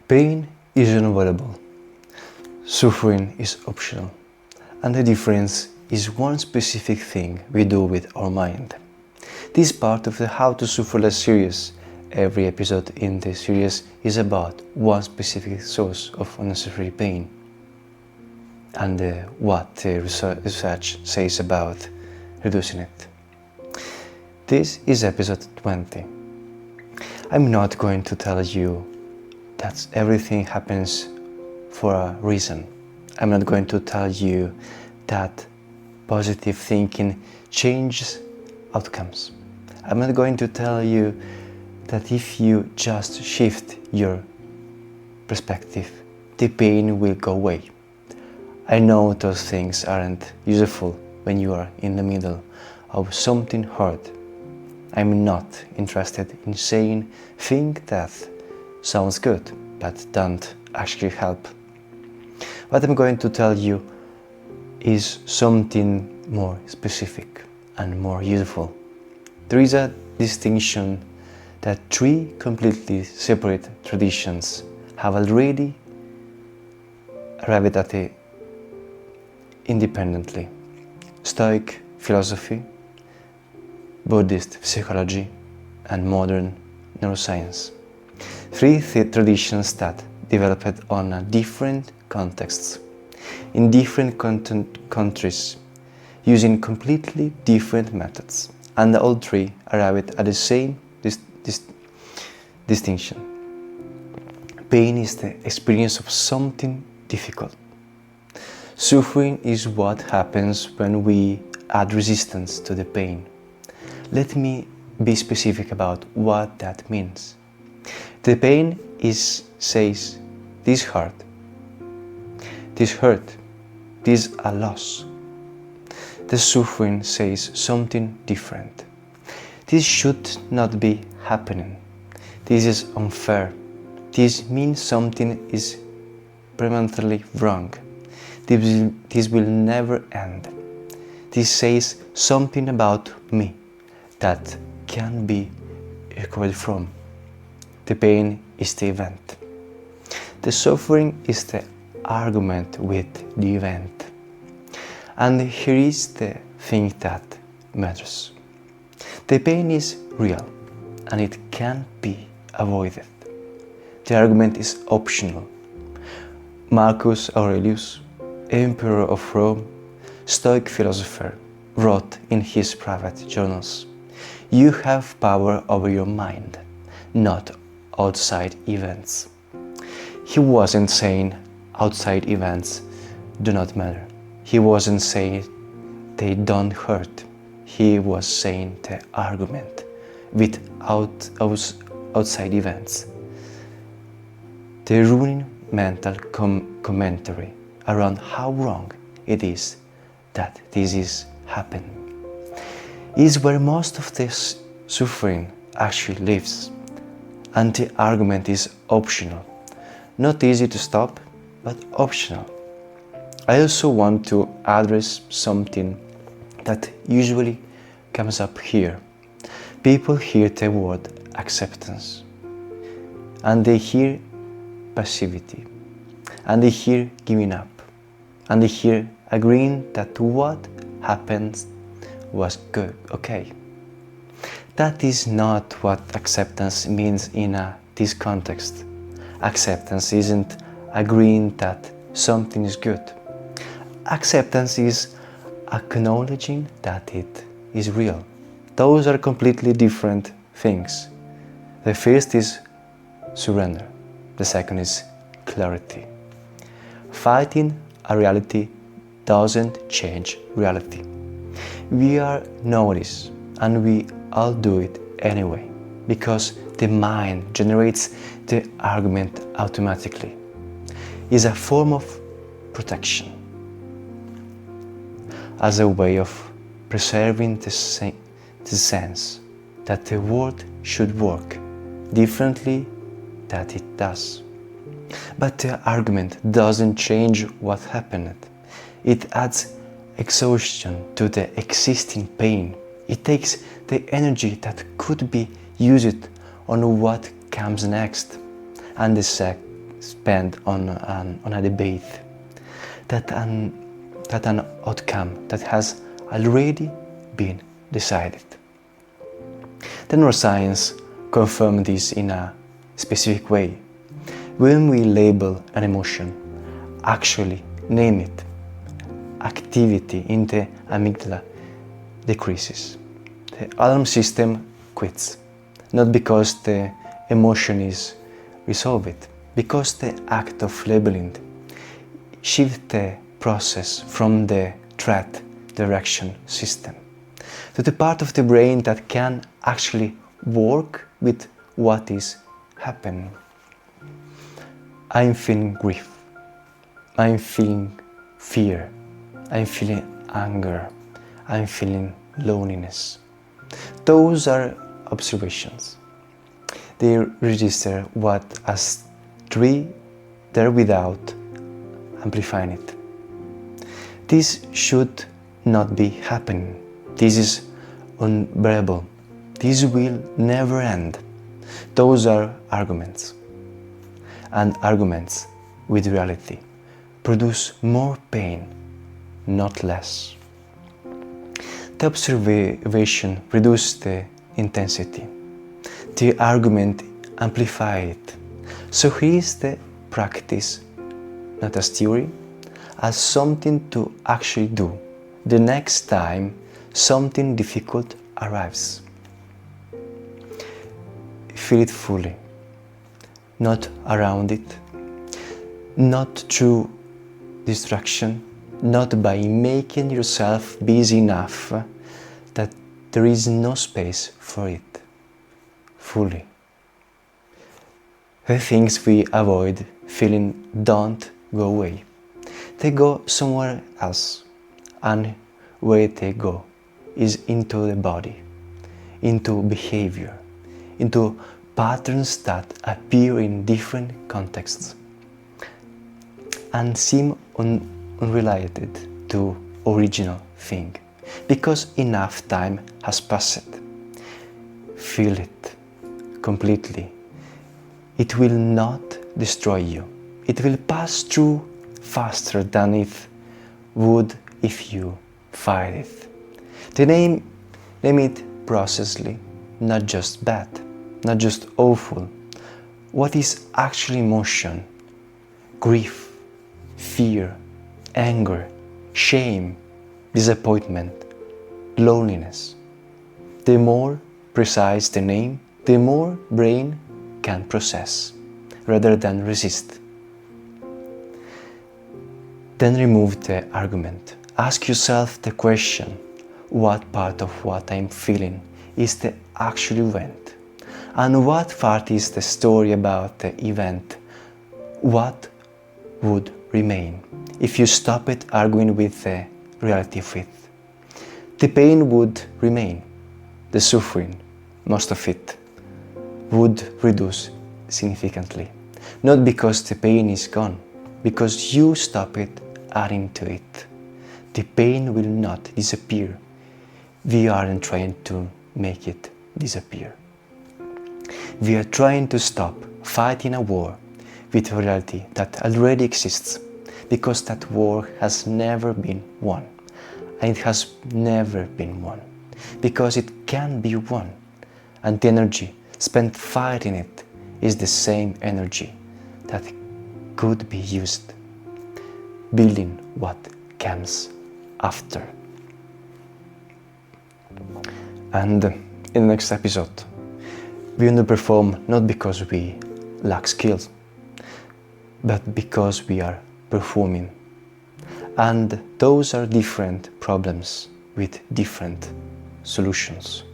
Pain is unavoidable. Suffering is optional. And the difference is one specific thing we do with our mind. This part of the How to Suffer Less series. Every episode in this series is about one specific source of unnecessary pain and what the research says about reducing it. This is episode 20. I'm not going to tell you that everything happens for a reason. I'm not going to tell you that positive thinking changes outcomes. I'm not going to tell you that if you just shift your perspective, the pain will go away. I know those things aren't useful when you are in the middle of something hard. I'm not interested in saying things that sounds good but don't actually help. What I'm going to tell you is something more specific and more useful. There is a distinction that three completely separate traditions have already arrived at it independently: Stoic philosophy, Buddhist psychology, and modern neuroscience. Three traditions that developed on different contexts, in different countries, using completely different methods, and all three arrived at the same distinction. Pain is the experience of something difficult. Suffering is what happens when we add resistance to the pain. Let me be specific about what that means. The pain says, this hurt, this hurt, this a loss. The suffering says something different. This should not be happening. This is unfair. This means something is permanently wrong. This will never end. This says something about me that can be recovered from. The pain is the event. The suffering is the argument with the event. And here is the thing that matters. The pain is real and it can't be avoided. The argument is optional. Marcus Aurelius, Emperor of Rome, Stoic philosopher, wrote in his private journals, "You have power over your mind, not outside events." He wasn't saying outside events do not matter. He wasn't saying they don't hurt. He was saying the argument without outside events. The ruining mental commentary around how wrong it is that this is happening is where most of this suffering actually lives. And the argument is optional. Not easy to stop, but optional. I also want to address something that usually comes up here. People hear the word acceptance, and they hear passivity, and they hear giving up, and they hear agreeing that what happened was good, okay. That is not what acceptance means in this context. Acceptance isn't agreeing that something is good. Acceptance is acknowledging that it is real. Those are completely different things. The first is surrender. The second is clarity. Fighting a reality doesn't change reality. We are nobodies, and we all do it anyway, because the mind generates the argument automatically. It's a form of protection, as a way of preserving the sense that the world should work differently than it does. But the argument doesn't change what happened. It adds exhaustion to the existing pain. It takes the energy that could be used on what comes next. And the spend on a debate, that an outcome that has already been decided. The neuroscience confirms this in a specific way. When we label an emotion, actually name it, activity in the amygdala decreases. The alarm system quits, not because the emotion is resolved, because the act of labeling shifts the process from the threat direction system to the part of the brain that can actually work with what is happening. I'm feeling grief, I'm feeling fear, I'm feeling anger, I'm feeling loneliness. Those are observations. They register what as true there without amplifying it. This should not be happening. This is unbearable. This will never end. Those are arguments. And arguments with reality produce more pain, not less. The observation reduces the intensity. The argument amplifies it. So here is the practice, not as theory, as something to actually do the next time something difficult arrives. Feel it fully, not around it, not through distraction, not by making yourself busy enough that there is no space for it. Fully. The things we avoid feeling don't go away. They go somewhere else, and where they go is into the body, into behavior, into patterns that appear in different contexts and seem unrelated to original thing, because enough time has passed. Feel it completely. It will not destroy you. It will pass through faster than it would if you fight it. The name it processly, not just bad, not just awful. What is actually emotion? Grief, fear, anger, shame, disappointment, loneliness. The more precise the name, the more brain can process rather than resist. Then remove the argument. Ask yourself the question, what part of what I'm feeling is the actual event? And what part is the story about the event? What would remain if you stopped arguing with the reality of it? The pain would remain. The suffering, most of it, would reduce significantly. Not because the pain is gone, because you stopped adding to it. The pain will not disappear. We aren't trying to make it disappear. We are trying to stop fighting a war with a reality that already exists, because that war has never been won, and it has never been won, because it can be won, and the energy spent fighting it is the same energy that could be used building what comes after. And in the next episode, we underperform not because we lack skills, but because we are performing. And those are different problems with different solutions.